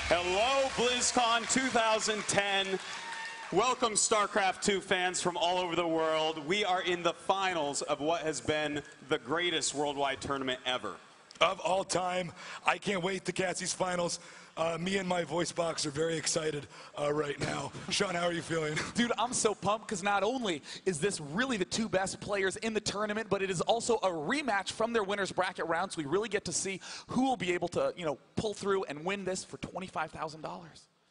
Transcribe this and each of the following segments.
Hello, Blizzcon 2010. Welcome, StarCraft 2 fans from all over the world. We are in the finals of what has been the greatest worldwide tournament ever. Of all time. I can't wait to catch these finals. Me and my voice box are very excited right now. Sean, how are you feeling? Dude, I'm so pumped because not only is this really the two best players in the tournament, but it is also a rematch from their winners bracket round, so we really get to see who will be able to, pull through and win this for $25,000.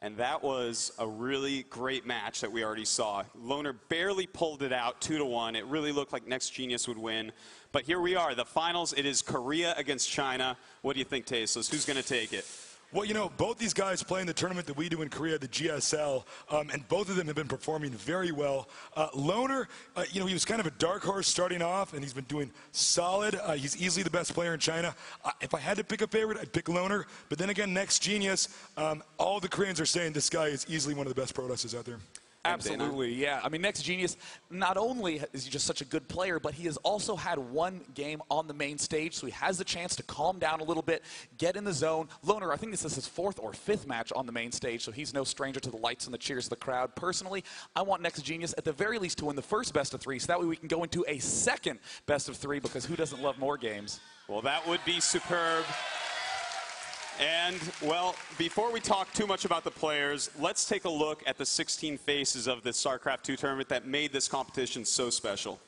And that was a really great match that we already saw. Loner barely pulled it out 2-1. It really looked like NEXGenius would win. But here we are, the finals. It is Korea against China. What do you think, Tasteless? Who's going to take it? Well, both these guys play in the tournament that we do in Korea, the GSL, and both of them have been performing very well. Loner, he was kind of a dark horse starting off, and he's been doing solid. He's easily the best player in China. If I had to pick a favorite, I'd pick Loner. But then again, NEXGenius, all the Koreans are saying this guy is easily one of the best Protosses out there. Absolutely, yeah. I mean, NEXGenius, not only is he just such a good player, but he has also had one game on the main stage, so he has the chance to calm down a little bit, get in the zone. Loner, I think this is his 4th or 5th match on the main stage, so he's no stranger to the lights and the cheers of the crowd. Personally, I want NEXGenius at the very least to win the first best of 3, so that way we can go into a second best of 3, because who doesn't love more games? Well, that would be superb. And, well, before we talk too much about the players, let's take a look at the 16 faces of the StarCraft 2 tournament that made this competition so special.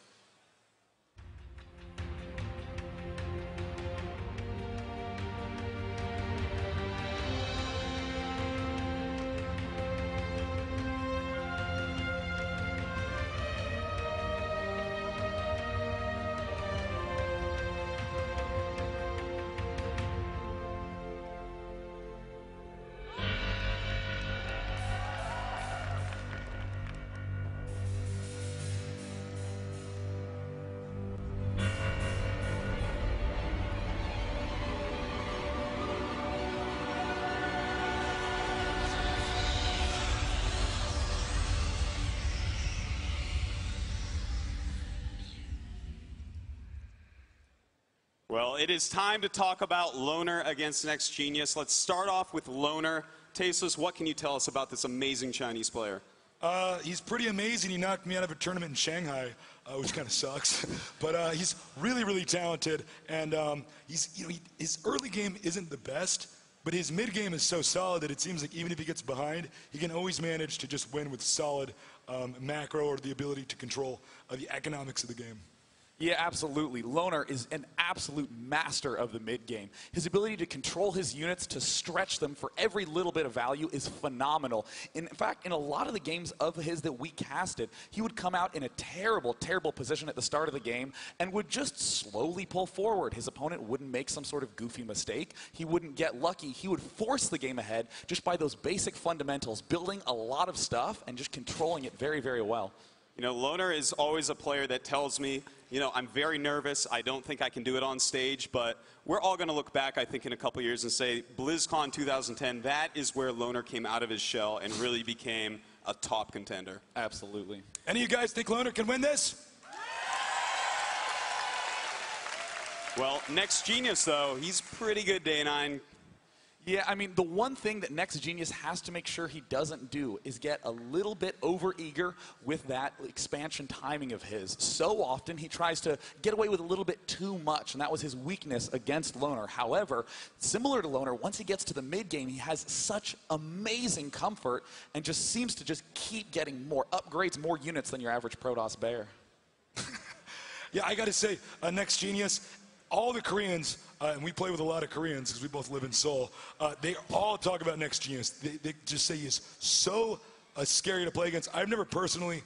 Well, it is time to talk about Loner against NEXGenius. Let's start off with Loner. Tasteless, what can you tell us about this amazing Chinese player? He's pretty amazing. He knocked me out of a tournament in Shanghai, which kind of sucks. But he's really, really talented. And his early game isn't the best, but his mid game is so solid that it seems like even if he gets behind, he can always manage to just win with solid macro or the ability to control the economics of the game. Yeah, absolutely. Loner is an absolute master of the mid-game. His ability to control his units, to stretch them for every little bit of value is phenomenal. In fact, in a lot of the games of his that we casted, he would come out in a terrible, terrible position at the start of the game and would just slowly pull forward. His opponent wouldn't make some sort of goofy mistake. He wouldn't get lucky. He would force the game ahead just by those basic fundamentals, building a lot of stuff and just controlling it very, very well. Loner is always a player that tells me, I'm very nervous. I don't think I can do it on stage, but we're all going to look back, I think, in a couple years and say, BlizzCon 2010, that is where Loner came out of his shell and really became a top contender. Absolutely. Any of you guys think Loner can win this? Well, NEXGenius, though, he's pretty good, Day9. Yeah, I mean, the one thing that NEXGenius has to make sure he doesn't do is get a little bit overeager with that expansion timing of his. So often he tries to get away with a little bit too much, and that was his weakness against Loner. However, similar to Loner, once he gets to the mid-game, he has such amazing comfort and just seems to just keep getting more upgrades, more units than your average Protoss bear. Yeah, I got to say, NEXGenius, all the Koreans, and we play with a lot of Koreans because we both live in Seoul, they all talk about NEXGenius. They just say he's so scary to play against. I've never personally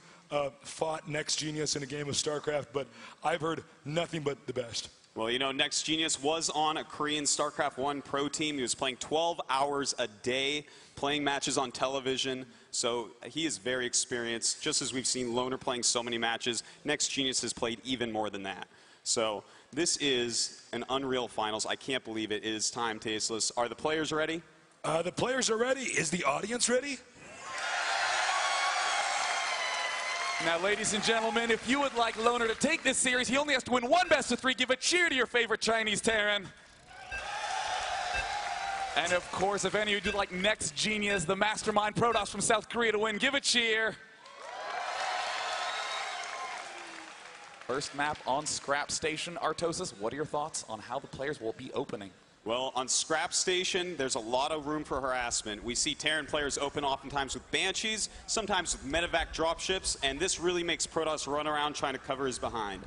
fought NEXGenius in a game of StarCraft, but I've heard nothing but the best. Well, NEXGenius was on a Korean StarCraft 1 pro team. He was playing 12 hours a day, playing matches on television. So he is very experienced. Just as we've seen Loner playing so many matches, NEXGenius has played even more than that. So this is an unreal finals. I can't believe it. It is time, Tasteless. Are the players ready? The players are ready. Is the audience ready? Now, ladies and gentlemen, if you would like Loner to take this series, he only has to win one best of 3. Give a cheer to your favorite Chinese Terran. And of course, if any of you do like NEXGenius, the mastermind Protoss from South Korea to win, give a cheer. First map on Scrap Station. Artosis, what are your thoughts on how the players will be opening? Well, on Scrap Station, there's a lot of room for harassment. We see Terran players open oftentimes with Banshees, sometimes with medevac dropships, and this really makes Protoss run around trying to cover his behind.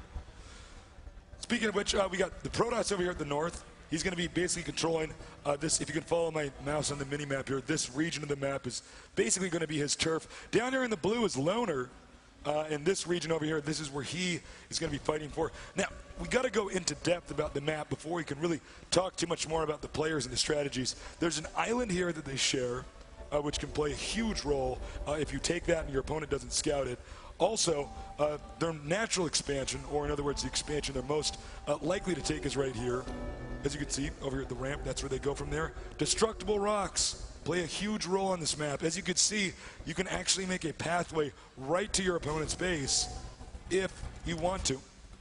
Speaking of which, we got the Protoss over here at the north. He's going to be basically controlling this. If you can follow my mouse on the mini-map here, this region of the map is basically going to be his turf. Down here in the blue is Loner. In this region over here, this is where he is going to be fighting for. Now, we got to go into depth about the map before we can really talk too much more about the players and the strategies. There's an island here that they share, which can play a huge role if you take that and your opponent doesn't scout it. Also, their natural expansion, or in other words, the expansion they're most likely to take is right here. As you can see over here at the ramp, that's where they go from there. Destructible rocks play a huge role on this map. As you can see, you can actually make a pathway right to your opponent's base if you want to.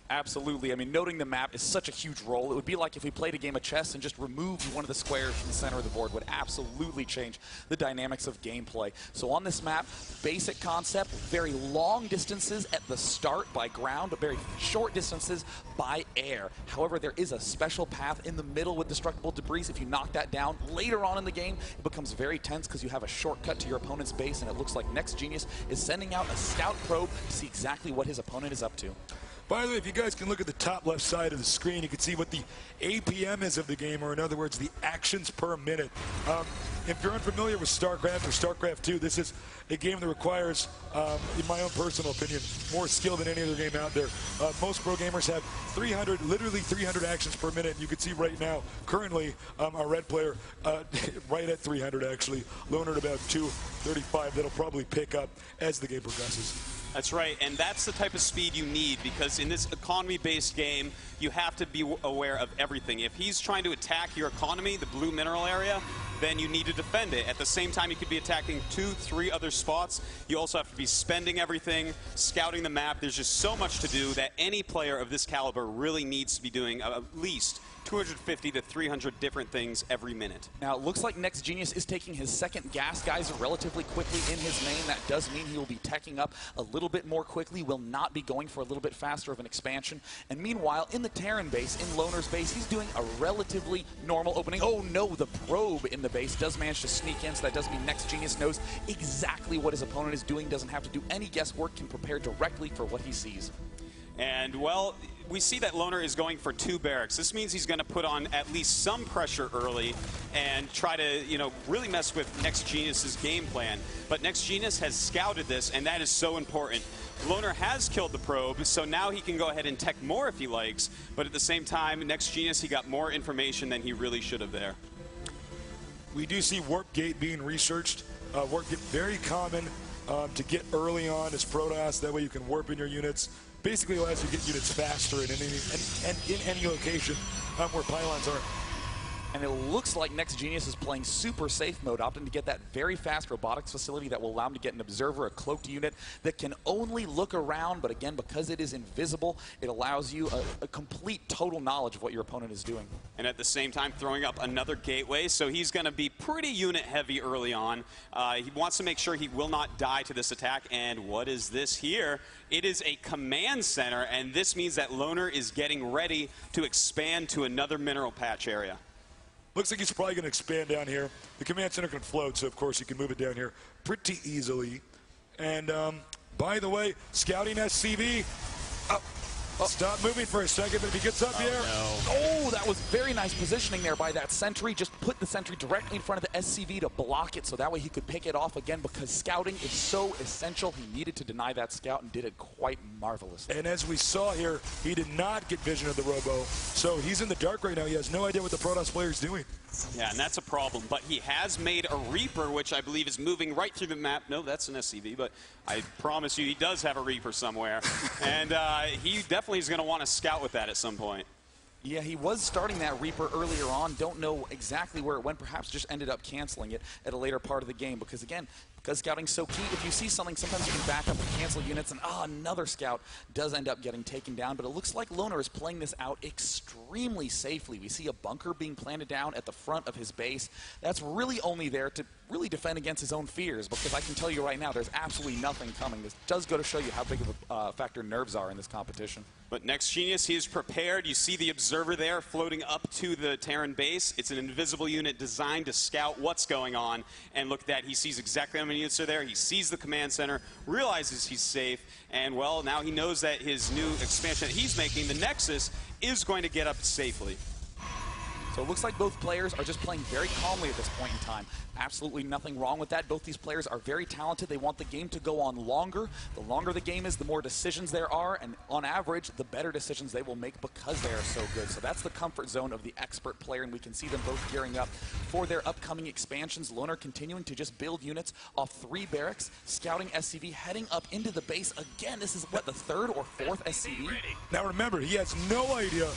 Absolutely. I mean, noting the map is such a huge role. It would be like if we played a game of chess and just removed one of the squares from the center of the board. Would absolutely change the dynamics of gameplay. So on this map, basic concept, very long distances at the start by ground, but very short distances by air. However, there is a special path in the middle with destructible debris. If you knock that down later on in the game, it becomes very tense because you have a shortcut to your opponent's base, and it looks like NEXGenius is sending out a scout probe to see exactly what his opponent is up to. By the way, if you guys can look at the top left side of the screen, you can see what the APM is of the game, or in other words, the actions per minute. If you're unfamiliar with StarCraft or StarCraft 2, this is a game that requires, in my own personal opinion, more skill than any other game out there. Most pro gamers have 300, literally 300 actions per minute. And you can see right now, currently, our red player right at 300 actually, Loner at about 235. That'll probably pick up as the game progresses. That's right, and that's the type of speed you need, because in this economy-based game, you have to be aware of everything. If he's trying to attack your economy, the blue mineral area, then you need to defend it. At the same time, you could be attacking 2, 3 other spots. You also have to be spending everything, scouting the map. There's just so much to do that any player of this caliber really needs to be doing at least 250 to 300 different things every minute. Now, it looks like NEXGenius is taking his second gas geyser relatively quickly in his main. That does mean he will be teching up a little bit more quickly, will not be going for a little bit faster of an expansion. And meanwhile, in the Terran base, in Loner's base, he's doing a relatively normal opening. Oh no, the probe in the base does manage to sneak in, so that does mean NEXGenius knows exactly what his opponent is doing, doesn't have to do any guesswork, can prepare directly for what he sees. And, well, we see that Loner is going for 2 barracks. This means he's going to put on at least some pressure early and try to, you know, really mess with NEXGenius's game plan. But NEXGenius has scouted this, and that is so important. Loner has killed the probe, so now he can go ahead and tech more if he likes. But at the same time, NEXGenius, he got more information than he really should have there. We do see Warp Gate being researched. Warp Gate, very common to get early on as Protoss. That way you can warp in your units. Basically allows you to get units faster in any location where pylons are. And it looks like NEXGenius is playing super safe mode, opting to get that very fast robotics facility that will allow him to get an observer, a cloaked unit that can only look around, but again, because it is invisible, it allows you a complete total knowledge of what your opponent is doing. And at the same time, throwing up another gateway, so he's going to be pretty unit heavy early on. He wants to make sure he will not die to this attack. And what is this here? It is a command center, and this means that Loner is getting ready to expand to another mineral patch area. Looks like he's probably going to expand down here. The command center can float, so of course you can move it down here pretty easily. And by the way, scouting SCV. Stop moving for a second, but if he gets up here. No. Oh, that was very nice positioning there by that sentry. Just put the sentry directly in front of the SCV to block it, so that way he could pick it off again, because scouting is so essential. He needed to deny that scout and did it quite marvelously. And as we saw here, he did not get vision of the Robo, so he's in the dark right now. He has no idea what the Protoss player is doing. Yeah, and that's a problem. But he has made a Reaper, which I believe is moving right through the map. No, that's an SCV, but I promise you he does have a Reaper somewhere. And he definitely is going to want to scout with that at some point. Yeah, he was starting that Reaper earlier on. Don't know exactly where it went. Perhaps just ended up canceling it at a later part of the game. Because, again, because scouting's so key. If you see something, sometimes you can back up and cancel units, and another scout does end up getting taken down. But it looks like Loner is playing this out extremely safely. We see a bunker being planted down at the front of his base. That's really only there to really defend against his own fears, because I can tell you right now, there's absolutely nothing coming. This does go to show you how big of a factor nerves are in this competition. But NEXGenius, he is prepared. You see the observer there floating up to the Terran base. It's an invisible unit designed to scout what's going on. And look at that, he sees exactly how many units are there. He sees the command center, realizes he's safe, and well, now he knows that his new expansion that he's making, the Nexus, is going to get up safely. So it looks like both players are just playing very calmly at this point in time. Absolutely nothing wrong with that. Both these players are very talented. They want the game to go on longer. The longer the game is, the more decisions there are, and on average, the better decisions they will make because they are so good. So that's the comfort zone of the expert player, and we can see them both gearing up for their upcoming expansions. Loner continuing to just build units off 3 barracks, scouting SCV, heading up into the base. Again, this is, what, the 3rd or 4th SCV? Now remember, he has no idea.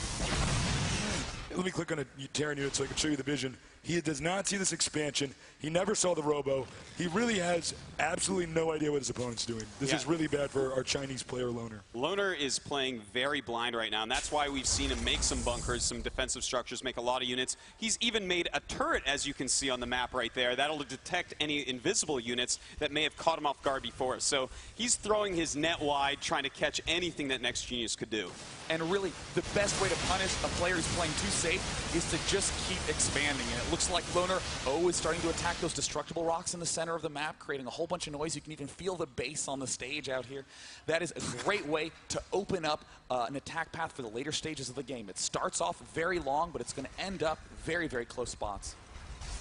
Let me click on a Terran unit so I can show you the vision. He does not see this expansion. He never saw the robo. He really has absolutely no idea what his opponent's doing. This is really bad for our Chinese player, Loner. Loner is playing very blind right now, and that's why we've seen him make some bunkers, some defensive structures, make a lot of units. He's even made a turret, as you can see on the map right there. That'll detect any invisible units that may have caught him off guard before. So he's throwing his net wide, trying to catch anything that NEXGenius could do. And really, the best way to punish a player who's playing too safe is to just keep expanding. And it looks like Loner is starting to attack those destructible rocks in the center of the map, creating a whole bunch of noise. You can even feel the bass on the stage out here. That is a great way to open up an attack path for the later stages of the game. It starts off very long, but it's going to end up very, very close spots.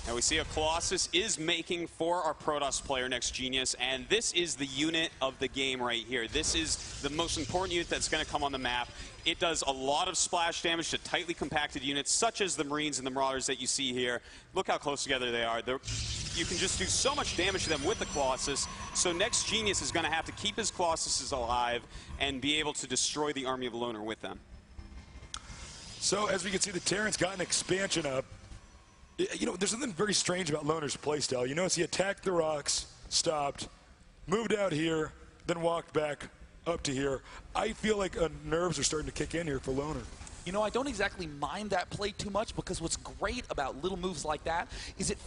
Now we see a Colossus is making for our Protoss player, NEXGenius, and this is the unit of the game right here. This is the most important unit that's going to come on the map. It does a lot of splash damage to tightly compacted units, such as the Marines and the Marauders that you see here. Look how close together they are. You can just do so much damage to them with the Colossus, so NEXGenius is going to have to keep his Colossuses alive and be able to destroy the army of Loner with them. So as we can see, the Terran's got an expansion up. You know, there's something very strange about Loner's playstyle. You notice he attacked the rocks, stopped, moved out here, then walked back up to here. I feel like nerves are starting to kick in here for Loner. You know, I don't exactly mind that play too much, because what's great about little moves like that is it